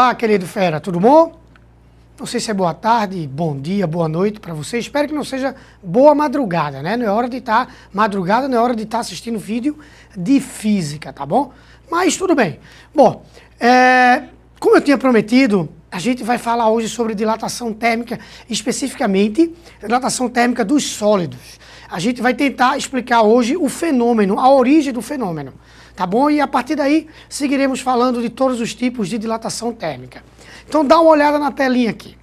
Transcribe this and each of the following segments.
Olá, querido fera, tudo bom? Não sei se é boa tarde, bom dia, boa noite para você. Espero que não seja boa madrugada, né? Não é hora de estar madrugada, não é hora de estar assistindo vídeo de física, tá bom? Mas tudo bem. Bom, como eu tinha prometido, a gente vai falar hoje sobre dilatação térmica, especificamente dilatação térmica dos sólidos. A gente vai tentar explicar hoje o fenômeno, a origem do fenômeno, tá bom? E a partir daí seguiremos falando de todos os tipos de dilatação térmica. Então dá uma olhada na telinha aqui.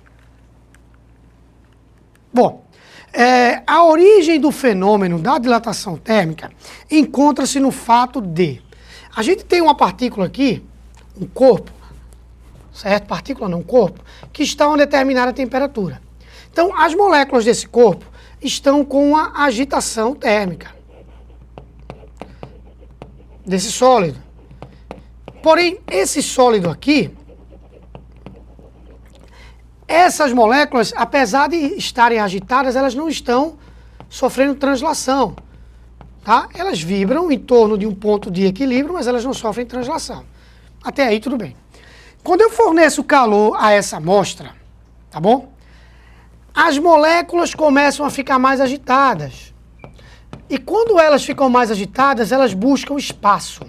Bom, a origem do fenômeno da dilatação térmica encontra-se no fato de a gente tem uma partícula aqui, um corpo, certo? Partícula não, um corpo, que está a uma determinada temperatura. Então, as moléculas desse corpo estão com uma agitação térmica desse sólido. Porém, esse sólido aqui, essas moléculas, apesar de estarem agitadas, elas não estão sofrendo translação, tá? Elas vibram em torno de um ponto de equilíbrio, mas elas não sofrem translação. Até aí tudo bem. Quando eu forneço calor a essa amostra, tá bom? As moléculas começam a ficar mais agitadas. E quando elas ficam mais agitadas, elas buscam espaço,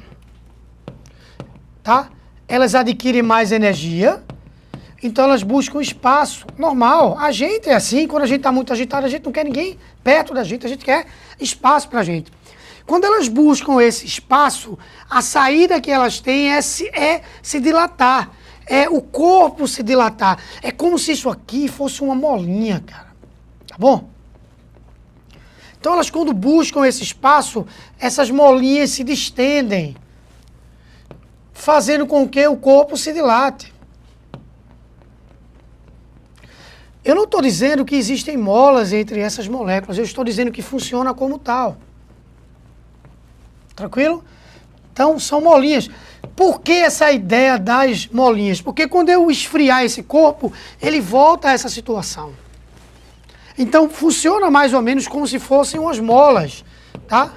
tá? Elas adquirem mais energia. Então elas buscam espaço normal. A gente é assim, quando a gente está muito agitado, a gente não quer ninguém perto da gente, a gente quer espaço para a gente. Quando elas buscam esse espaço, a saída que elas têm é se dilatar, é o corpo se dilatar. É como se isso aqui fosse uma molinha, cara. Tá bom? Então elas quando buscam esse espaço, essas molinhas se distendem, fazendo com que o corpo se dilate. Eu não estou dizendo que existem molas entre essas moléculas, eu estou dizendo que funciona como tal. Tranquilo? Então, são molinhas. Por que essa ideia das molinhas? Porque quando eu esfriar esse corpo, ele volta a essa situação. Então, funciona mais ou menos como se fossem umas molas, tá?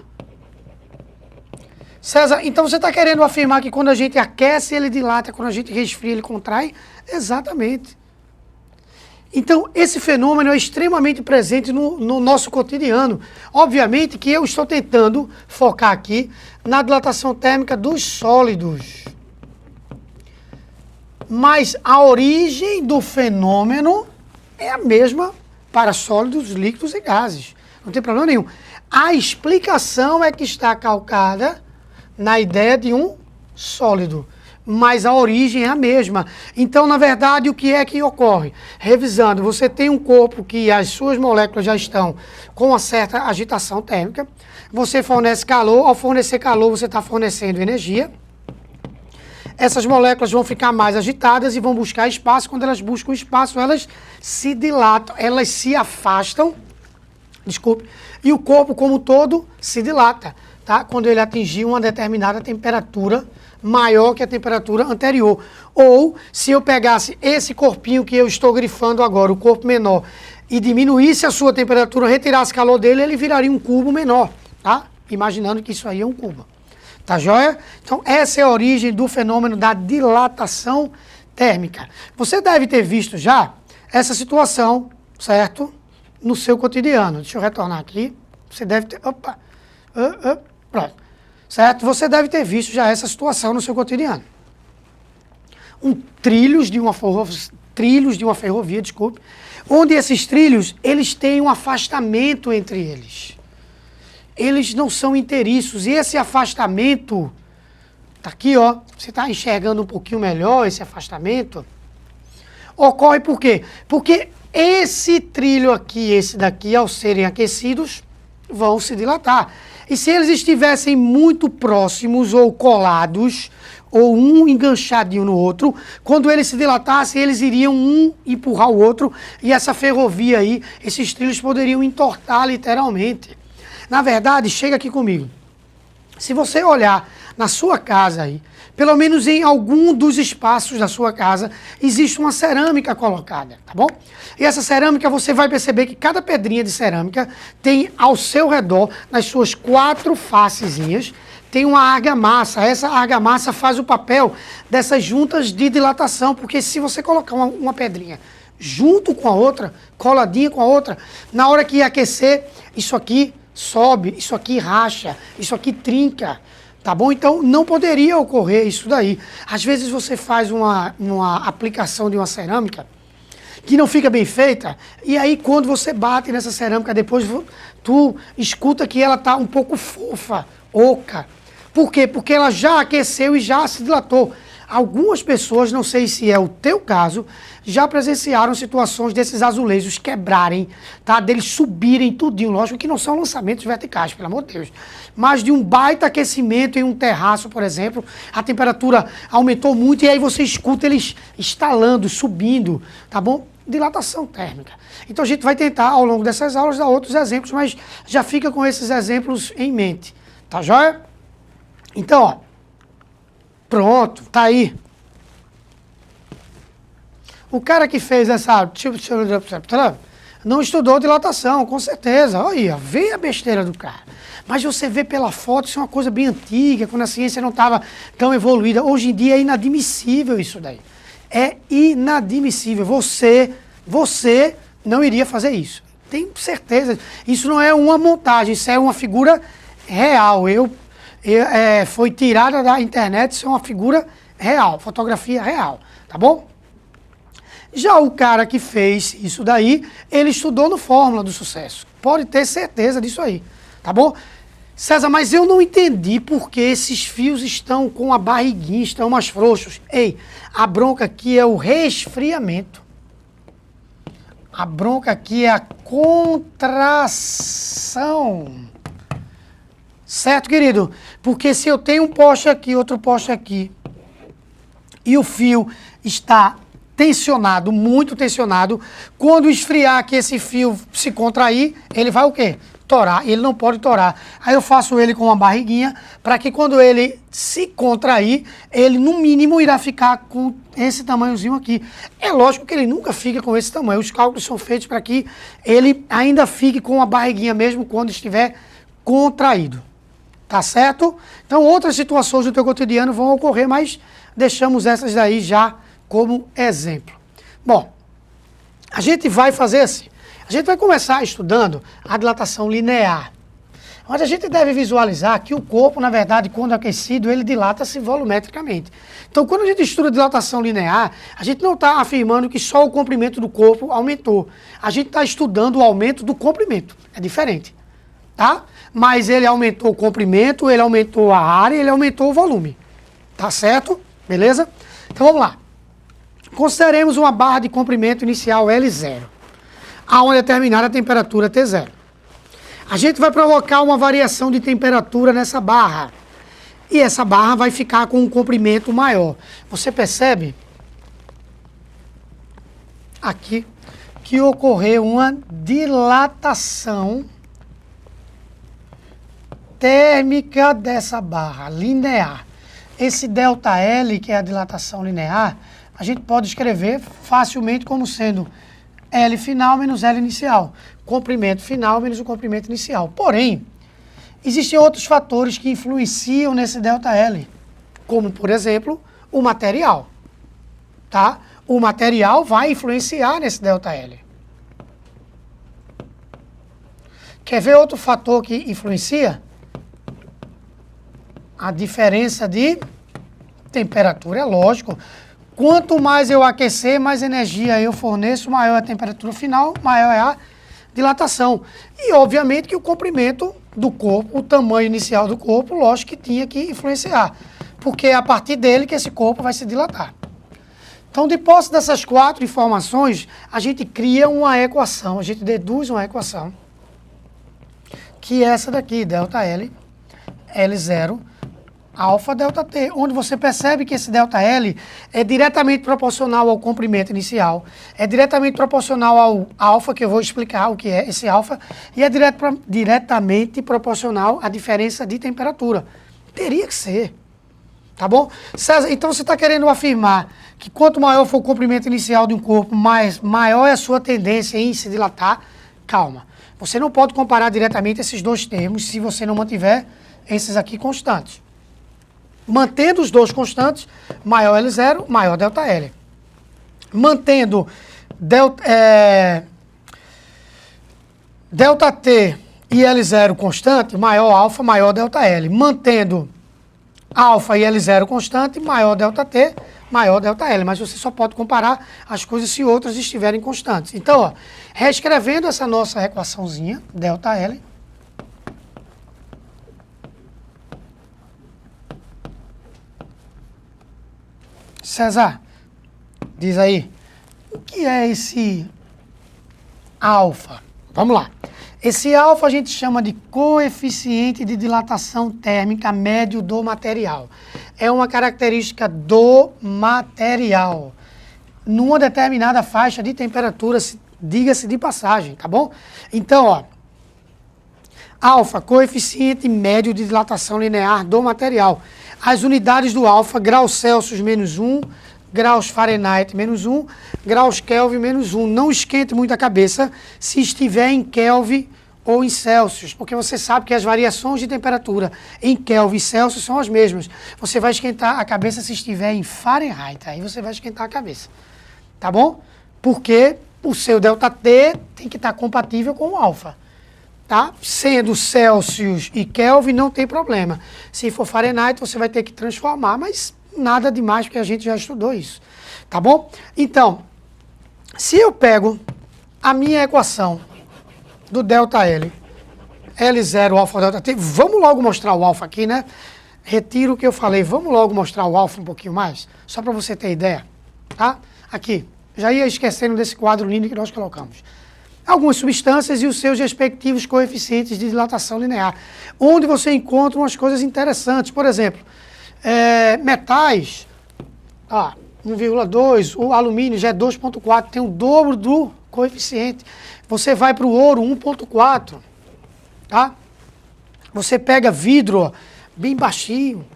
César, então você está querendo afirmar que quando a gente aquece, ele dilata, quando a gente resfria, ele contrai? Exatamente. Então, esse fenômeno é extremamente presente no nosso cotidiano. Obviamente que eu estou tentando focar aqui na dilatação térmica dos sólidos. Mas a origem do fenômeno é a mesma para sólidos, líquidos e gases. Não tem problema nenhum. A explicação é que está calcada na ideia de um sólido. Mas a origem é a mesma. Então, na verdade, o que é que ocorre? Revisando, você tem um corpo que as suas moléculas já estão com uma certa agitação térmica, você fornece calor, ao fornecer calor você está fornecendo energia, essas moléculas vão ficar mais agitadas e vão buscar espaço, quando elas buscam espaço, elas se dilatam, elas se afastam, desculpe, e o corpo como um todo se dilata, tá? Quando ele atingir uma determinada temperatura maior que a temperatura anterior. Ou, se eu pegasse esse corpinho que eu estou grifando agora, o corpo menor, e diminuísse a sua temperatura, retirasse calor dele, ele viraria um cubo menor, tá? Imaginando que isso aí é um cubo. Tá joia? Então, essa é a origem do fenômeno da dilatação térmica. Você deve ter visto já essa situação, certo? No seu cotidiano. Deixa eu retornar aqui. Você deve ter... Opa! Pronto. Certo? Você deve ter visto já essa situação no seu cotidiano. Trilhos de uma ferrovia, desculpe, onde esses trilhos, eles têm um afastamento entre eles. Eles não são inteiriços. E esse afastamento, tá aqui, ó, você está enxergando um pouquinho melhor esse afastamento, ocorre por quê? Porque esse trilho aqui, esse daqui, ao serem aquecidos, vão se dilatar. E se eles estivessem muito próximos ou colados, ou um enganchadinho no outro, quando eles se dilatassem, eles iriam um empurrar o outro, e essa ferrovia aí, esses trilhos poderiam entortar literalmente. Na verdade, chega aqui comigo. Se você olhar na sua casa aí, pelo menos em algum dos espaços da sua casa, existe uma cerâmica colocada, tá bom? E essa cerâmica, você vai perceber que cada pedrinha de cerâmica tem ao seu redor, nas suas 4 facezinhas, tem uma argamassa. Essa argamassa faz o papel dessas juntas de dilatação, porque se você colocar uma pedrinha junto com a outra, coladinha com a outra, na hora que aquecer, isso aqui sobe, isso aqui racha, isso aqui trinca, tá bom? Então não poderia ocorrer isso daí. Às vezes você faz uma aplicação de uma cerâmica que não fica bem feita, e aí quando você bate nessa cerâmica, depois tu escuta que ela tá um pouco fofa, oca. Por quê? Porque ela já aqueceu e já se dilatou. Algumas pessoas, não sei se é o teu caso, já presenciaram situações desses azulejos quebrarem, tá? Deles subirem tudinho. Lógico que não são lançamentos verticais, pelo amor de Deus. Mas de um baita aquecimento em um terraço, por exemplo, a temperatura aumentou muito e aí você escuta eles estalando, subindo, tá bom? Dilatação térmica. Então a gente vai tentar, ao longo dessas aulas, dar outros exemplos, mas já fica com esses exemplos em mente. Tá joia? Então, ó. Pronto, tá aí. O cara que fez essa não estudou dilatação, com certeza. Olha, vê a besteira do cara. Mas você vê pela foto, isso é uma coisa bem antiga, quando a ciência não estava tão evoluída. Hoje em dia é inadmissível isso daí. É inadmissível. Você não iria fazer isso. Tenho certeza. Isso não é uma montagem, isso é uma figura real. Foi tirada da internet, isso é uma figura real, fotografia real, tá bom? Já o cara que fez isso daí, ele estudou no Fórmula do Sucesso. Pode ter certeza disso aí, tá bom? César, mas eu não entendi por que esses fios estão com a barriguinha, estão mais frouxos. Ei, a bronca aqui é o resfriamento. A bronca aqui é a contração. Certo, querido? Porque se eu tenho um poste aqui, outro poste aqui, e o fio está tensionado, muito tensionado, quando esfriar que esse fio se contrair, ele vai o quê? Torar. Ele não pode torar. Aí eu faço ele com uma barriguinha, para que quando ele se contrair, ele no mínimo irá ficar com esse tamanhozinho aqui. É lógico que ele nunca fica com esse tamanho. Os cálculos são feitos para que ele ainda fique com a barriguinha mesmo quando estiver contraído. Tá certo? Então outras situações do teu cotidiano vão ocorrer, mas deixamos essas daí já como exemplo. Bom, a gente vai fazer assim. A gente vai começar estudando a dilatação linear. Mas a gente deve visualizar que o corpo, na verdade, quando aquecido, ele dilata-se volumetricamente. Então, quando a gente estuda dilatação linear, a gente não está afirmando que só o comprimento do corpo aumentou. A gente está estudando o aumento do comprimento. É diferente. Tá? Mas ele aumentou o comprimento, ele aumentou a área, ele aumentou o volume. Tá certo? Beleza? Então, vamos lá. Consideremos uma barra de comprimento inicial L0, aonde é determinada a temperatura T0. A gente vai provocar uma variação de temperatura nessa barra. E essa barra vai ficar com um comprimento maior. Você percebe aqui que ocorreu uma dilatação térmica dessa barra linear. Esse ΔL, que é a dilatação linear, a gente pode escrever facilmente como sendo L final menos L inicial. Comprimento final menos o comprimento inicial. Porém, existem outros fatores que influenciam nesse ΔL, como, por exemplo, o material. Tá? O material vai influenciar nesse ΔL. Quer ver outro fator que influencia? A diferença de temperatura, é lógico. Quanto mais eu aquecer, mais energia eu forneço, maior é a temperatura final, maior é a dilatação. E, obviamente, que o comprimento do corpo, o tamanho inicial do corpo, lógico que tinha que influenciar. Porque é a partir dele que esse corpo vai se dilatar. Então, de posse dessas quatro informações, a gente cria uma equação, a gente deduz uma equação, que é essa daqui, ΔL, L0, alfa ΔT, onde você percebe que esse ΔL é diretamente proporcional ao comprimento inicial, é diretamente proporcional ao alfa, que eu vou explicar o que é esse alfa, e é diretamente proporcional à diferença de temperatura. Teria que ser. Tá bom? César, então você está querendo afirmar que quanto maior for o comprimento inicial de um corpo, maior é a sua tendência em se dilatar? Calma. Você não pode comparar diretamente esses dois termos se você não mantiver esses aqui constantes. Mantendo os dois constantes, maior L0, maior ΔL. Mantendo ΔT e L0 constante, maior alfa, maior ΔL. Mantendo alfa e L0 constante, maior ΔT, maior ΔL. Mas você só pode comparar as coisas se outras estiverem constantes. Então, ó, reescrevendo essa nossa equaçãozinha, ΔL, César, diz aí, o que é esse alfa? Vamos lá. Esse alfa a gente chama de coeficiente de dilatação térmica médio do material. É uma característica do material. Numa determinada faixa de temperatura, diga-se de passagem, tá bom? Então, ó, alfa, coeficiente médio de dilatação linear do material. As unidades do alfa, graus Celsius menos 1, graus Fahrenheit menos 1, graus Kelvin menos 1. Não esquente muito a cabeça se estiver em Kelvin ou em Celsius, porque você sabe que as variações de temperatura em Kelvin e Celsius são as mesmas. Você vai esquentar a cabeça se estiver em Fahrenheit, aí você vai esquentar a cabeça, tá bom? Porque o seu ΔT tem que estar compatível com o alfa. Tá? Sendo Celsius e Kelvin, não tem problema. Se for Fahrenheit, você vai ter que transformar, mas nada demais, porque a gente já estudou isso. Tá bom? Então, se eu pego a minha equação do ΔL, L0, alfa, ΔT, vamos logo mostrar o alfa aqui, né? Retiro o que eu falei, vamos logo mostrar o alfa um pouquinho mais, só para você ter ideia, tá? Aqui, já ia esquecendo desse quadro lindo que nós colocamos. Algumas substâncias e os seus respectivos coeficientes de dilatação linear, onde você encontra umas coisas interessantes. Por exemplo, metais, 1,2, o alumínio já é 2,4, tem o dobro do coeficiente. Você vai para o ouro, 1,4, tá? Você pega vidro, ó, bem baixinho,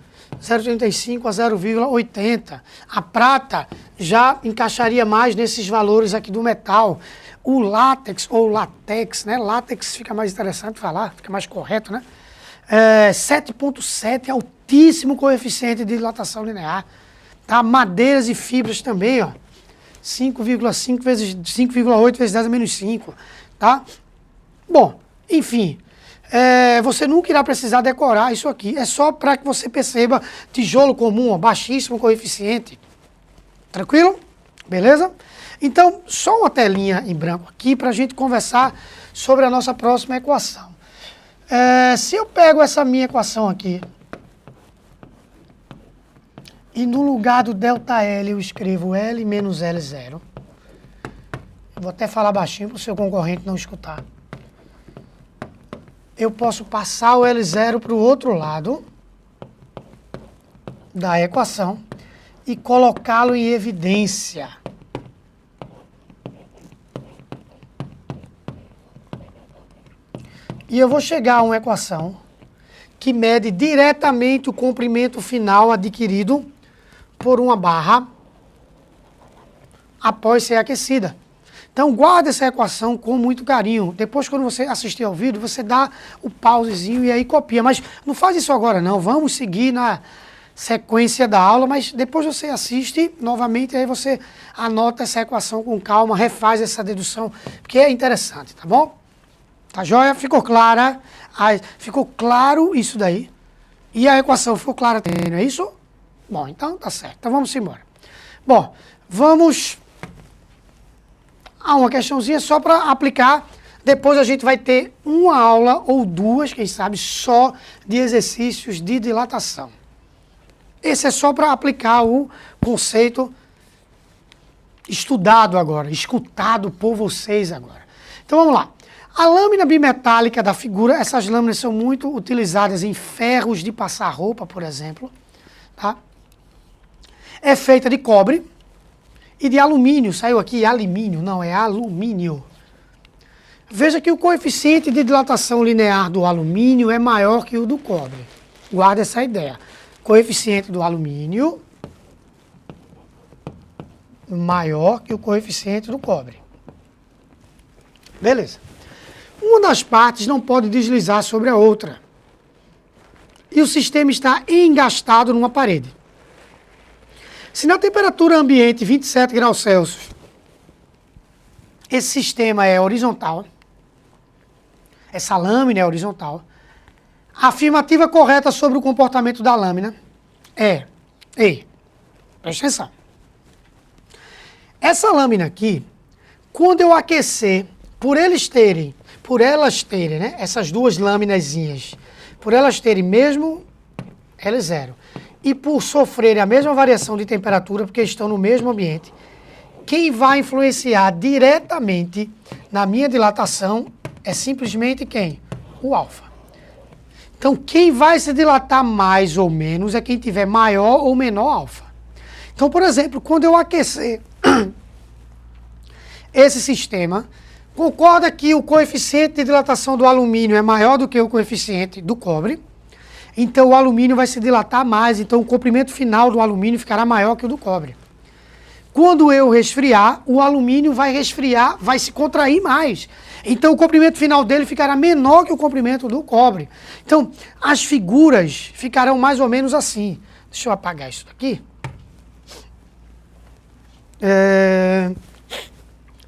0,35 a 0,80. A prata já encaixaria mais nesses valores aqui do metal. O látex, ou latex, né? Látex fica mais interessante falar, fica mais correto, né? 7,7, altíssimo coeficiente de dilatação linear. Tá? Madeiras e fibras também, ó. 5,5 vezes 5,8 vezes 10 a menos 5, tá? Bom, enfim, você nunca irá precisar decorar isso aqui. É só para que você perceba tijolo comum, ó, baixíssimo coeficiente. Tranquilo? Beleza? Então, só uma telinha em branco aqui para a gente conversar sobre a nossa próxima equação. Se eu pego essa minha equação aqui e no lugar do ΔL eu escrevo L menos L0, vou até falar baixinho para o seu concorrente não escutar. Eu posso passar o L0 para o outro lado da equação e colocá-lo em evidência. E eu vou chegar a uma equação que mede diretamente o comprimento final adquirido por uma barra após ser aquecida. Então, guarda essa equação com muito carinho. Depois, quando você assistir ao vídeo, você dá o pausezinho e aí copia. Mas não faz isso agora, não. Vamos seguir na sequência da aula, mas depois você assiste novamente e aí você anota essa equação com calma, refaz essa dedução, porque é interessante, tá bom? Tá joia? Ficou clara? Ficou claro isso daí? E a equação ficou clara também, não é isso? Bom, então tá certo. Então vamos embora. Bom, vamos a uma questãozinha só para aplicar. Depois a gente vai ter uma aula ou duas, quem sabe, só de exercícios de dilatação. Esse é só para aplicar o conceito estudado agora, escutado por vocês agora. Então vamos lá. A lâmina bimetálica da figura, essas lâminas são muito utilizadas em ferros de passar roupa, por exemplo, tá? É feita de cobre e de alumínio. Saiu aqui alumínio, não, é alumínio. Veja que o coeficiente de dilatação linear do alumínio é maior que o do cobre. Guarda essa ideia. Coeficiente do alumínio maior que o coeficiente do cobre. Beleza. Uma das partes não pode deslizar sobre a outra. e o sistema está engastado numa parede. Se na temperatura ambiente 27 graus Celsius, esse sistema é horizontal, essa lâmina é horizontal, a afirmativa correta sobre o comportamento da lâmina é... Ei, presta atenção. Essa lâmina aqui, quando eu aquecer, por elas terem, né, essas duas laminazinhas, por elas terem mesmo L0, e por sofrerem a mesma variação de temperatura, porque estão no mesmo ambiente, quem vai influenciar diretamente na minha dilatação é simplesmente quem? O alfa. Então, quem vai se dilatar mais ou menos é quem tiver maior ou menor alfa. Então, por exemplo, quando eu aquecer esse sistema, concorda que o coeficiente de dilatação do alumínio é maior do que o coeficiente do cobre, então o alumínio vai se dilatar mais, então o comprimento final do alumínio ficará maior que o do cobre. Quando eu resfriar, o alumínio vai resfriar, vai se contrair mais. Então o comprimento final dele ficará menor que o comprimento do cobre. Então as figuras ficarão mais ou menos assim. Deixa eu apagar isso daqui.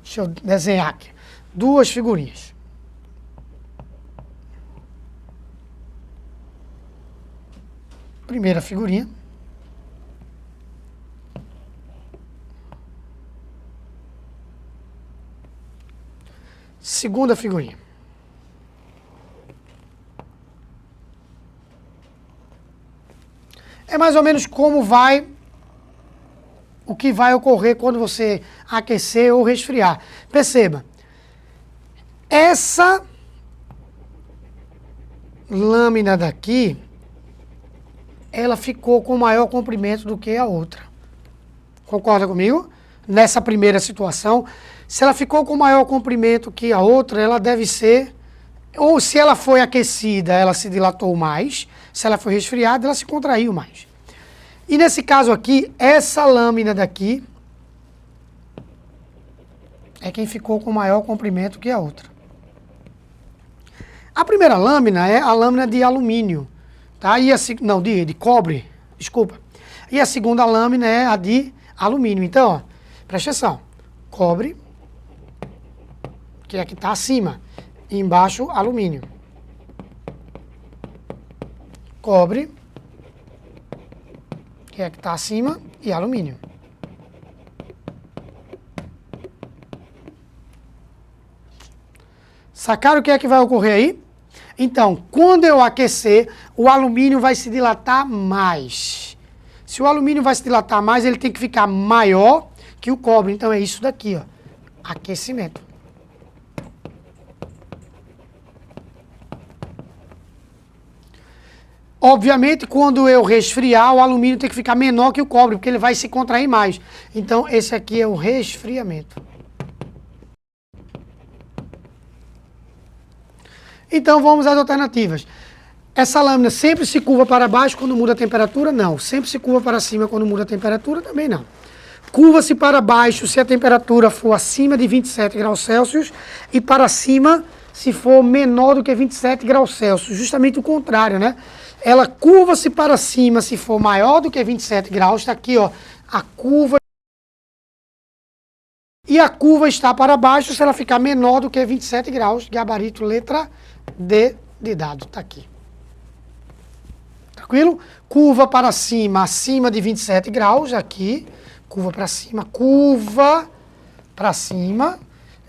Deixa eu desenhar aqui. Duas figurinhas. Primeira figurinha. Segunda figurinha. É mais ou menos como vai, o que vai ocorrer quando você aquecer ou resfriar. Perceba, essa lâmina daqui, ela ficou com maior comprimento do que a outra. Concorda comigo? Nessa primeira situação, se ela ficou com maior comprimento que a outra, ela deve ser, ou se ela foi aquecida, ela se dilatou mais, se ela foi resfriada, ela se contraiu mais. E nesse caso aqui, essa lâmina daqui é quem ficou com maior comprimento que a outra. A primeira lâmina é a lâmina de alumínio, tá? E não, de cobre, desculpa. E a segunda lâmina é a de alumínio. Então, ó, presta atenção. Cobre, que é a que está acima, e embaixo alumínio. Cobre, que é a que está acima, e alumínio. Sacaram o que é que vai ocorrer aí? Então, quando eu aquecer, o alumínio vai se dilatar mais. Se o alumínio vai se dilatar mais, ele tem que ficar maior que o cobre. Então, é isso daqui, ó, aquecimento. Obviamente, quando eu resfriar, o alumínio tem que ficar menor que o cobre, porque ele vai se contrair mais. Então, esse aqui é o resfriamento. Então, vamos às alternativas. Essa lâmina sempre se curva para baixo quando muda a temperatura? Não. Sempre se curva para cima quando muda a temperatura? Também não. Curva-se para baixo se a temperatura for acima de 27 graus Celsius e para cima se for menor do que 27 graus Celsius. Justamente o contrário, né? Ela curva-se para cima se for maior do que 27 graus. Está aqui, ó, a curva. E a curva está para baixo se ela ficar menor do que 27 graus. Gabarito letra D de dado. Está aqui. Tranquilo? Curva para cima, acima de 27 graus. Aqui. Curva para cima. Curva para cima.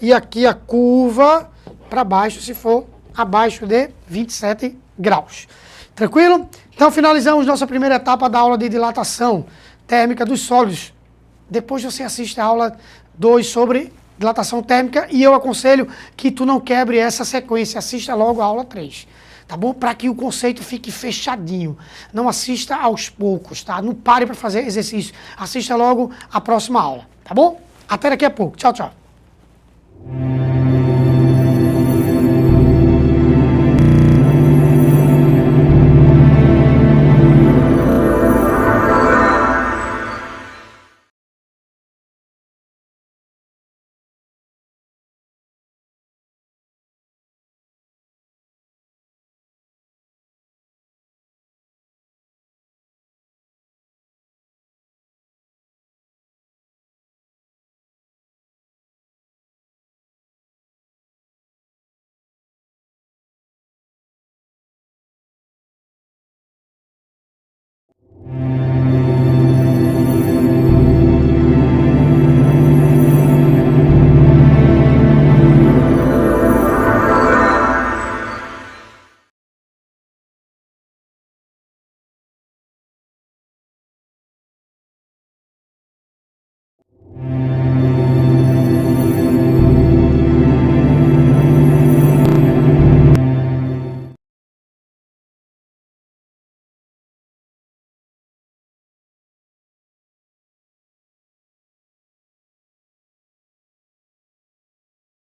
E aqui a curva para baixo se for abaixo de 27 graus. Tranquilo? Então finalizamos nossa primeira etapa da aula de dilatação térmica dos sólidos. Depois você assiste a aula 2 sobre dilatação térmica e eu aconselho que tu não quebre essa sequência, assista logo a aula 3, tá bom? Para que o conceito fique fechadinho, não assista aos poucos, tá? Não pare para fazer exercício, assista logo a próxima aula, tá bom? Até daqui a pouco, tchau, tchau.